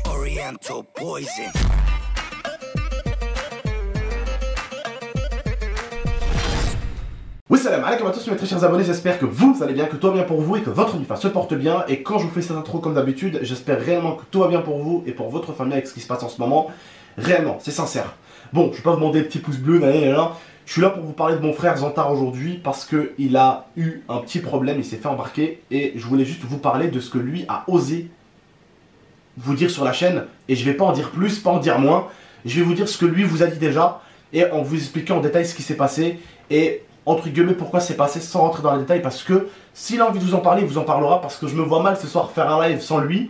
Oriental poison. Oui, salam alaikum à tous mes très chers abonnés, j'espère que vous allez bien, que tout va bien pour vous et que votre vie se porte bien. Et quand je vous fais cette intro comme d'habitude, j'espère réellement que tout va bien pour vous et pour votre famille avec ce qui se passe en ce moment. Réellement, c'est sincère. Bon, je vais pas vous demander des petits pouces bleus, je suis là pour vous parler de mon frère Zantar aujourd'hui parce qu'il a eu un petit problème, il s'est fait embarquer. Et je voulais juste vous parler de ce que lui a osé vous dire sur la chaîne. Et je vais pas en dire plus, pas en dire moins. Je vais vous dire ce que lui vous a dit déjà et en vous expliquant en détail ce qui s'est passé. Et entre guillemets pourquoi c'est passé sans rentrer dans les détails, parce que s'il a envie de vous en parler, il vous en parlera, parce que je me vois mal ce soir faire un live sans lui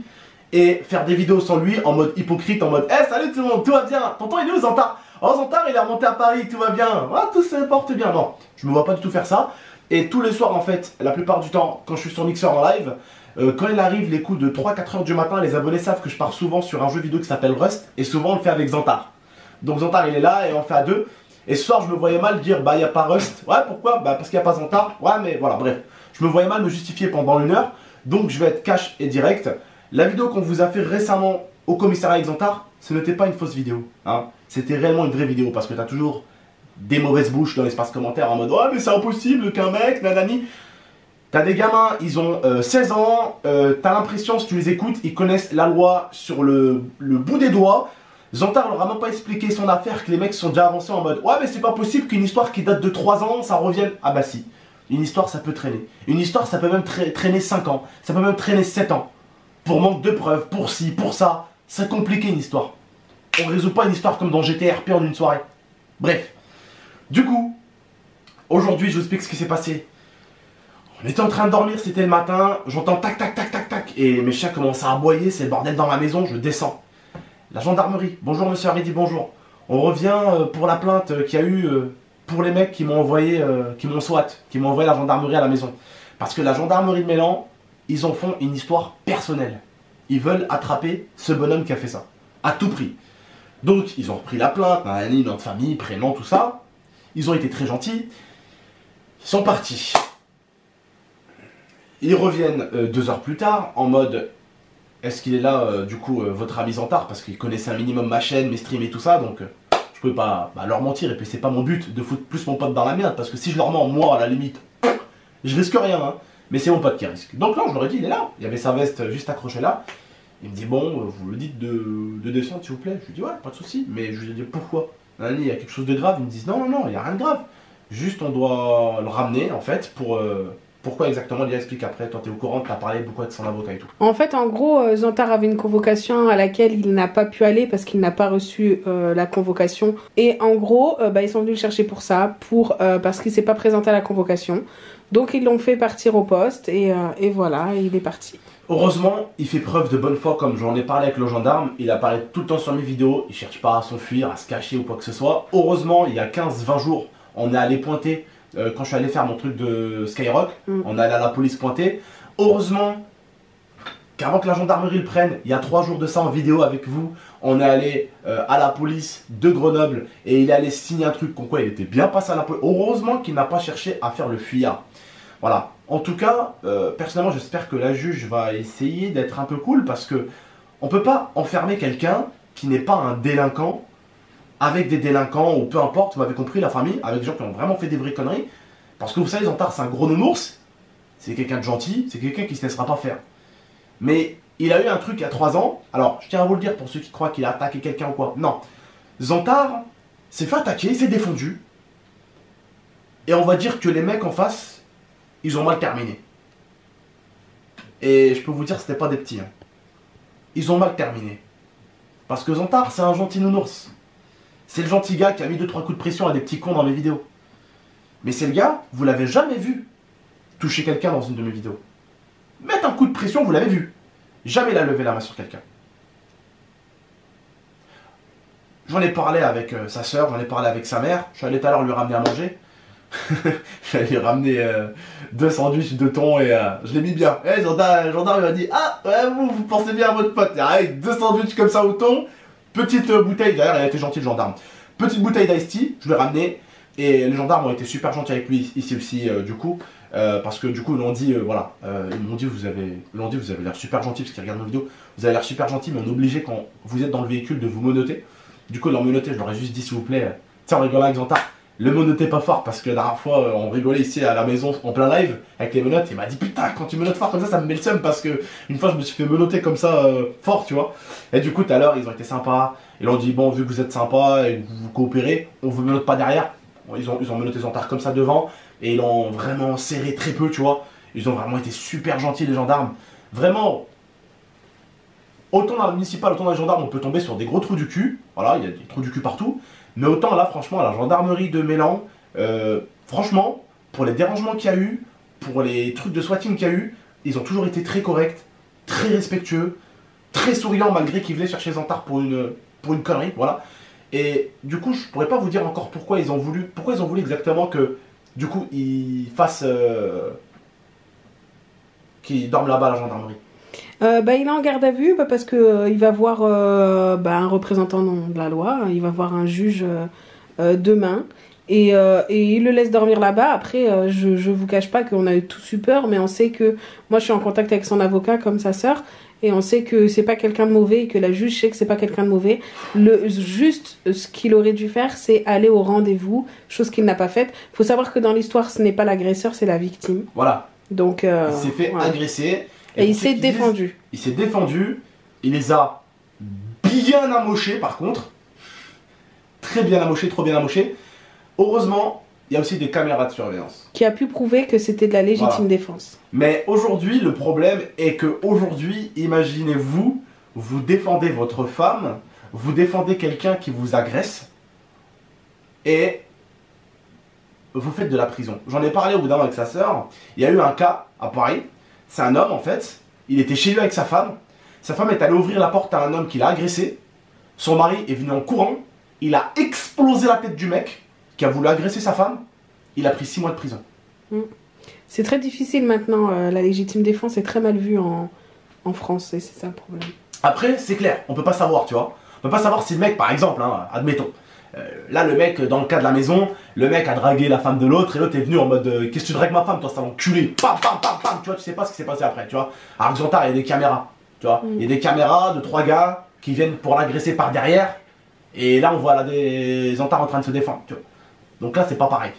et faire des vidéos sans lui en mode hypocrite, en mode hey, salut tout le monde, tout va bien, tonton il est où Zantar? Oh Zantar il est remonté à Paris, tout va bien, ah, tout se porte bien. Non, je me vois pas du tout faire ça. Et tous les soirs en fait, la plupart du temps quand je suis sur Mixer en live, quand il arrive les coups de 3-4 heures du matin, les abonnés savent que je pars souvent sur un jeu vidéo qui s'appelle Rust, et souvent on le fait avec Zantar. Donc Zantar il est là et on fait à deux. Et ce soir, je me voyais mal dire, bah, il n'y a pas Rust. Ouais, pourquoi? Bah, parce qu'il n'y a pas Zantar. Ouais, mais voilà, bref. Je me voyais mal me justifier pendant 1 heure. Donc, je vais être cash et direct. La vidéo qu'on vous a fait récemment au commissariat avec Zantar, ce n'était pas une fausse vidéo. Hein. C'était réellement une vraie vidéo. Parce que tu as toujours des mauvaises bouches dans l'espace commentaire en mode, ouais, mais c'est impossible qu'un mec, nanani. T'as des gamins, ils ont 16 ans. T'as l'impression, si tu les écoutes, ils connaissent la loi sur le bout des doigts. Zantar leur a même pas expliqué son affaire, que les mecs sont déjà avancés en mode ouais mais c'est pas possible qu'une histoire qui date de 3 ans ça revienne. Ah bah si, une histoire ça peut traîner. Une histoire ça peut même traîner 5 ans, ça peut même traîner 7 ans. Pour manque de preuves, pour ci, pour ça, c'est compliqué une histoire. On résout pas une histoire comme dans GTA RP en une soirée. Bref, du coup, aujourd'hui je vous explique ce qui s'est passé. On était en train de dormir, c'était le matin, j'entends tac tac tac tac tac et mes chiens commencent à aboyer, c'est le bordel dans ma maison, je descends. La gendarmerie, bonjour monsieur Haridi, bonjour. On revient pour la plainte qu'il y a eu pour les mecs qui m'ont envoyé, qui m'ont envoyé la gendarmerie à la maison. Parce que la gendarmerie de Mélan, ils en font une histoire personnelle. Ils veulent attraper ce bonhomme qui a fait ça, à tout prix. Donc ils ont repris la plainte, nom de famille, prénom, tout ça. Ils ont été très gentils. Ils sont partis. Ils reviennent 2 heures plus tard en mode... Est-ce qu'il est là, du coup, votre ami Zantar? Parce qu'il connaissait un minimum ma chaîne, mes streams et tout ça, donc je peux pas leur mentir. Et puis c'est pas mon but de foutre plus mon pote dans la merde, parce que si je leur mens, moi, à la limite, je risque rien, hein. Mais c'est mon pote qui risque. Donc là, je leur ai dit, il est là. Il y avait sa veste juste accrochée là. Il me dit, bon, vous le dites de descendre, s'il vous plaît. Je lui dis, ouais, pas de souci. Mais je lui ai dit, pourquoi? Il y a quelque chose de grave. Ils me disent, non, non, non, il n'y a rien de grave. Juste, on doit le ramener, en fait, pour... Pourquoi exactement? Il explique après, toi tu es au courant, tu as parlé beaucoup de son avocat et tout. En fait, en gros, Zantar avait une convocation à laquelle il n'a pas pu aller parce qu'il n'a pas reçu la convocation. Et en gros, ils sont venus le chercher pour ça, parce qu'il ne s'est pas présenté à la convocation. Donc ils l'ont fait partir au poste et voilà, il est parti. Heureusement, il fait preuve de bonne foi, comme j'en ai parlé avec le gendarme. Il apparaît tout le temps sur mes vidéos, il cherche pas à s'enfuir, à se cacher ou quoi que ce soit. Heureusement, il y a 15-20 jours, on est allé pointer... quand je suis allé faire mon truc de Skyrock, on est allé à la police pointer. Heureusement qu'avant que la gendarmerie le prenne, il y a 3 jours de ça en vidéo avec vous, on est allé à la police de Grenoble et il est allé signer un truc comme quoi il était bien passé à la police. Heureusement qu'il n'a pas cherché à faire le fuyard. Voilà. En tout cas, personnellement, j'espère que la juge va essayer d'être un peu cool parce que on peut pas enfermer quelqu'un qui n'est pas un délinquant avec des délinquants ou peu importe, vous m'avez compris, la famille, avec des gens qui ont vraiment fait des vraies conneries. Parce que vous savez, Zantar, c'est un gros nounours, c'est quelqu'un de gentil, c'est quelqu'un qui se laissera pas faire. Mais il a eu un truc il y a 3 ans, alors je tiens à vous le dire pour ceux qui croient qu'il a attaqué quelqu'un ou quoi. Non, Zantar s'est fait attaquer, il s'est défendu. Et on va dire que les mecs en face, ils ont mal terminé. Et je peux vous dire, c'était pas des petits. Hein. Ils ont mal terminé. Parce que Zantar, c'est un gentil nounours. C'est le gentil gars qui a mis 2-3 coups de pression à des petits cons dans mes vidéos. Mais c'est le gars, vous l'avez jamais vu toucher quelqu'un dans une de mes vidéos. Mettre un coup de pression, vous l'avez vu. Jamais il a levé la main sur quelqu'un. J'en ai parlé avec sa soeur, j'en ai parlé avec sa mère. Je suis allé tout à l'heure lui ramener à manger. Je lui ai ramené 2 sandwichs de thon et je l'ai mis bien. Et le gendarme il m'a dit, ah, ouais, vous pensez bien à votre pote. Avec 2 sandwichs comme ça au thon. Petite bouteille, d'ailleurs, il a été gentil le gendarme. Petite bouteille d'Ice Tea, je l'ai ramené. Et les gendarmes ont été super gentils avec lui ici aussi, du coup. Parce que du coup, ils m'ont dit, voilà, ils m'ont dit, vous avez l'air super gentil, parce qu'ils regardent nos vidéos, vous avez l'air super gentil, mais on est obligé, quand vous êtes dans le véhicule, de vous menotter. Du coup, leur menotter, je leur ai juste dit, s'il vous plaît, tiens, on rigole avec Xantar, le menottez pas fort, parce que la dernière fois, on rigolait ici à la maison, en plein live, avec les menottes, il m'a dit, putain, quand tu menottes fort comme ça me met le seum, parce que une fois, je me suis fait menotter comme ça, fort, tu vois. Et du coup, tout à l'heure, ils ont été sympas, ils ont dit, bon, vu que vous êtes sympa et que vous coopérez, on vous menotte pas derrière. Ils ont menotté Xantar comme ça devant, et ils l'ont vraiment serré très peu, tu vois. Ils ont vraiment été super gentils, les gendarmes. Vraiment, autant dans la municipale, autant dans les gendarmes, on peut tomber sur des gros trous du cul. Voilà, il y a des trous du cul partout. Mais autant là, franchement, à la gendarmerie de Mélan, franchement, pour les dérangements qu'il y a eu, pour les trucs de swatting qu'il y a eu, ils ont toujours été très corrects, très respectueux, très souriants, malgré qu'ils venaient chercher Xantar pour une connerie, voilà. Et du coup, je pourrais pas vous dire encore pourquoi ils ont voulu exactement que, du coup, ils fassent... qu'ils dorment là-bas à la gendarmerie. Il est en garde à vue parce que il va voir un représentant de la loi, il va voir un juge demain et il le laisse dormir là-bas. Après, je vous cache pas qu'on a tous eu peur, mais on sait que moi je suis en contact avec son avocat comme sa sœur et on sait que c'est pas quelqu'un de mauvais et que la juge sait que c'est pas quelqu'un de mauvais. Juste ce qu'il aurait dû faire, c'est aller au rendez-vous, chose qu'il n'a pas faite. Faut savoir que dans l'histoire, ce n'est pas l'agresseur, c'est la victime. Voilà. Donc il s'est fait agresser. Et il s'est défendu. Il s'est défendu. Il les a bien amochés par contre. Très bien amochés, trop bien amochés. Heureusement, il y a aussi des caméras de surveillance. Qui a pu prouver que c'était de la légitime défense. Mais aujourd'hui, le problème est que aujourd'hui, imaginez-vous, vous défendez votre femme, vous défendez quelqu'un qui vous agresse et vous faites de la prison. J'en ai parlé au bout d'un moment avec sa sœur. Il y a eu un cas à Paris. C'est un homme en fait. Il était chez lui avec sa femme. Sa femme est allée ouvrir la porte à un homme qui l'a agressé. Son mari est venu en courant. Il a explosé la tête du mec qui a voulu agresser sa femme. Il a pris 6 mois de prison. C'est très difficile maintenant. La légitime défense est très mal vue en France et c'est ça le problème. Après, c'est clair. On peut pas savoir, tu vois. On peut pas savoir si le mec, par exemple, hein, admettons. Là, le mec, dans le cas de la maison, le mec a dragué la femme de l'autre et l'autre est venu en mode qu'est-ce que tu dragues ma femme, toi, c'est un enculé. Pam, pam, pam, pam. Tu vois, tu sais pas ce qui s'est passé après, tu vois. À Xantar, il y a des caméras, tu vois. Il y a des caméras de 3 gars qui viennent pour l'agresser par derrière. Et là, on voit là des Xantar en train de se défendre, tu vois. Donc là, c'est pas pareil.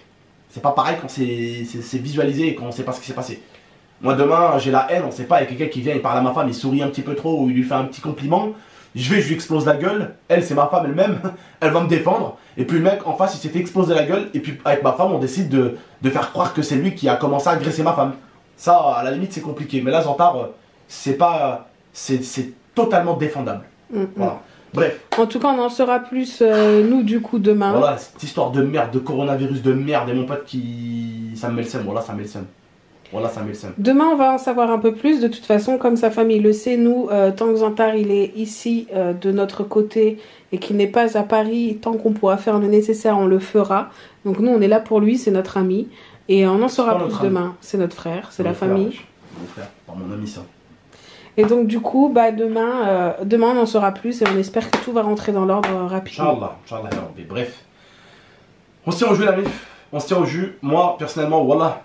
C'est pas pareil quand c'est visualisé et quand on sait pas ce qui s'est passé. Moi, demain, j'ai la haine, on sait pas, il y a quelqu'un qui vient, il parle à ma femme, il sourit un petit peu trop ou il lui fait un petit compliment. Je lui explose la gueule, elle c'est ma femme elle-même, elle va me défendre, et puis le mec en face il s'est fait exploser la gueule, et puis avec ma femme on décide de faire croire que c'est lui qui a commencé à agresser ma femme. Ça à la limite c'est compliqué, mais là Xantar c'est pas, c'est totalement défendable. Voilà. Bref. En tout cas on en saura plus nous du coup demain. Voilà, cette histoire de merde, de coronavirus de merde, et mon pote qui... ça me met le seum, voilà ça me met le seum. Voilà, ça met le seum. Demain, on va en savoir un peu plus. De toute façon, comme sa famille le sait, nous, tant que Xantar il est ici de notre côté et qu'il n'est pas à Paris, tant qu'on pourra faire le nécessaire, on le fera. Donc nous, on est là pour lui, c'est notre ami. Et on en saura plus demain. C'est notre frère, c'est la famille. Mon frère, par mon ami ça. Et donc du coup, demain, on en saura plus et on espère que tout va rentrer dans l'ordre rapidement. Inch'Allah, bref. On se tient au jus, la mif. On se tient au jus. Moi, personnellement, voilà.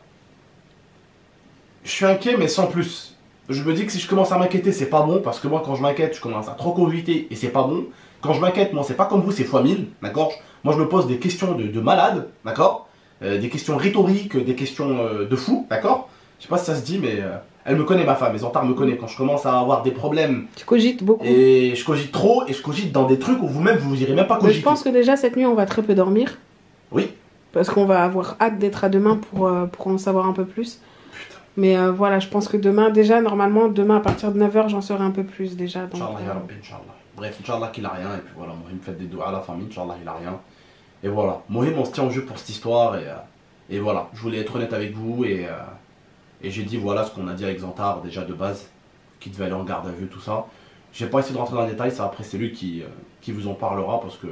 Je suis inquiet, mais sans plus. Je me dis que si je commence à m'inquiéter, c'est pas bon, parce que moi, quand je m'inquiète, je commence à trop cogiter et c'est pas bon. Quand je m'inquiète, moi, c'est pas comme vous, c'est fois 1000, d'accord. Moi, je me pose des questions de malade, d'accord. Des questions rhétoriques, des questions de fou, d'accord. Je sais pas si ça se dit, mais elle me connaît, ma femme, et Xantar me connaît. Quand je commence à avoir des problèmes. Tu cogites beaucoup. Et je cogite trop, et je cogite dans des trucs où vous-même, vous irez même pas cogiter. Mais je pense que déjà, cette nuit, on va très peu dormir. Oui. Parce qu'on va avoir hâte d'être à demain pour en savoir un peu plus. Mais voilà, je pense que demain, déjà, normalement, demain à partir de 9h, j'en saurai un peu plus déjà. Inch'Allah, Inch'Allah. Bref, Inch'Allah qu'il a rien, et puis voilà, Mohim fait des doigts à la famille, Inch'Allah il a rien. Et voilà, Mohim on se tient au jeu pour cette histoire, et voilà, je voulais être honnête avec vous, et j'ai dit voilà ce qu'on a dit avec Xantar déjà de base, qui devait aller en garde à vue, tout ça. J'ai pas essayé de rentrer dans les détails, ça après c'est lui qui vous en parlera, parce que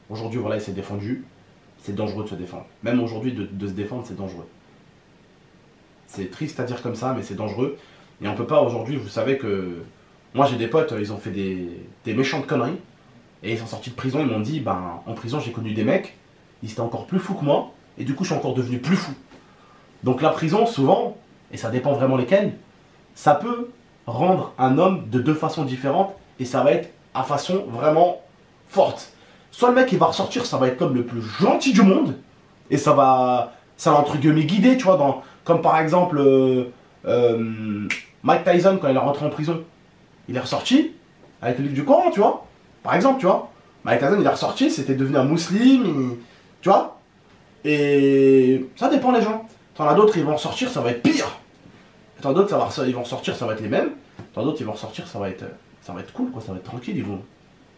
aujourd'hui voilà, il s'est défendu, c'est dangereux de se défendre. Même aujourd'hui de se défendre, c'est dangereux. C'est triste à dire comme ça, mais c'est dangereux. Et on peut pas aujourd'hui, vous savez que... Moi j'ai des potes, ils ont fait des méchantes conneries. Et ils sont sortis de prison, ils m'ont dit, ben en prison j'ai connu des mecs, ils étaient encore plus fous que moi. Et du coup je suis encore devenu plus fou. Donc la prison, souvent, et ça dépend vraiment lesquels, ça peut rendre un homme de deux façons différentes et ça va être à façon vraiment forte. Soit le mec il va ressortir, ça va être comme le plus gentil du monde et ça va entre guillemets guider, tu vois, comme par exemple Mike Tyson quand il est rentré en prison, il est ressorti avec le livre du Coran, tu vois, par exemple, tu vois. Mike Tyson il est ressorti, c'était devenu un musulman, tu vois. Et ça dépend les gens. T'en as d'autres, ils vont sortir, ça va être pire. T'en d'autres, ils vont sortir, ça va être les mêmes. T'en d'autres, ils vont ressortir, ça va être cool, quoi, ça va être tranquille.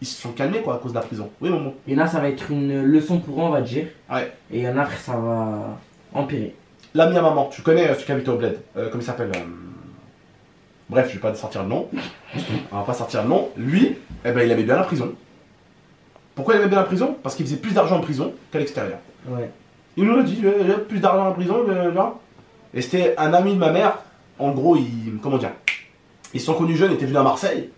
Ils se sont calmés, quoi, à cause de la prison. Oui, maman. Et là, ça va être une leçon pour eux, on va dire. Ouais. Et il y en a, après, ça va empirer. L'ami à maman, tu connais celui qui habite au bled. Comment il s'appelle Bref, je vais pas sortir le nom. On va pas sortir le nom. Lui, eh ben, il aimait bien la prison. Pourquoi il aimait bien la prison? Parce qu'il faisait plus d'argent en prison qu'à l'extérieur. Ouais. Il nous l'a dit, il a plus d'argent en prison, et c'était un ami de ma mère. En gros, comment dire, ils se sont connus jeunes, ils étaient venus à Marseille.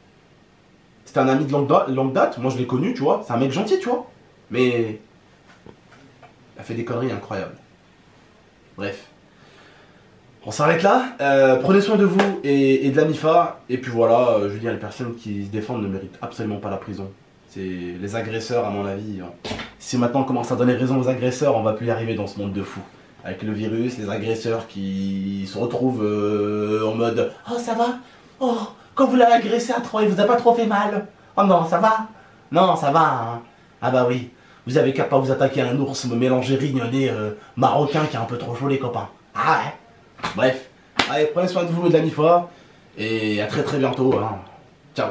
C'était un ami de longue date, moi je l'ai connu, tu vois. C'est un mec gentil, tu vois. Mais il a fait des conneries incroyables. Bref. On s'arrête là. Prenez soin de vous et de la MIFA. Et puis voilà, je veux dire, les personnes qui se défendent ne méritent absolument pas la prison. C'est les agresseurs, à mon avis. Si maintenant on commence à donner raison aux agresseurs, on va plus y arriver dans ce monde de fous. Avec le virus, les agresseurs qui se retrouvent en mode « Oh, ça va? Oh, quand vous l'avez agressé à 3, il vous a pas trop fait mal? Oh non, ça va? Non, ça va, hein? Ah bah oui, vous avez qu'à pas vous attaquer à un ours mélangé rignonné marocain qui est un peu trop chaud, les copains. Ah ouais. Bref, allez, prenez soin de vous et de la MIFA, et à très très bientôt, hein. Ciao.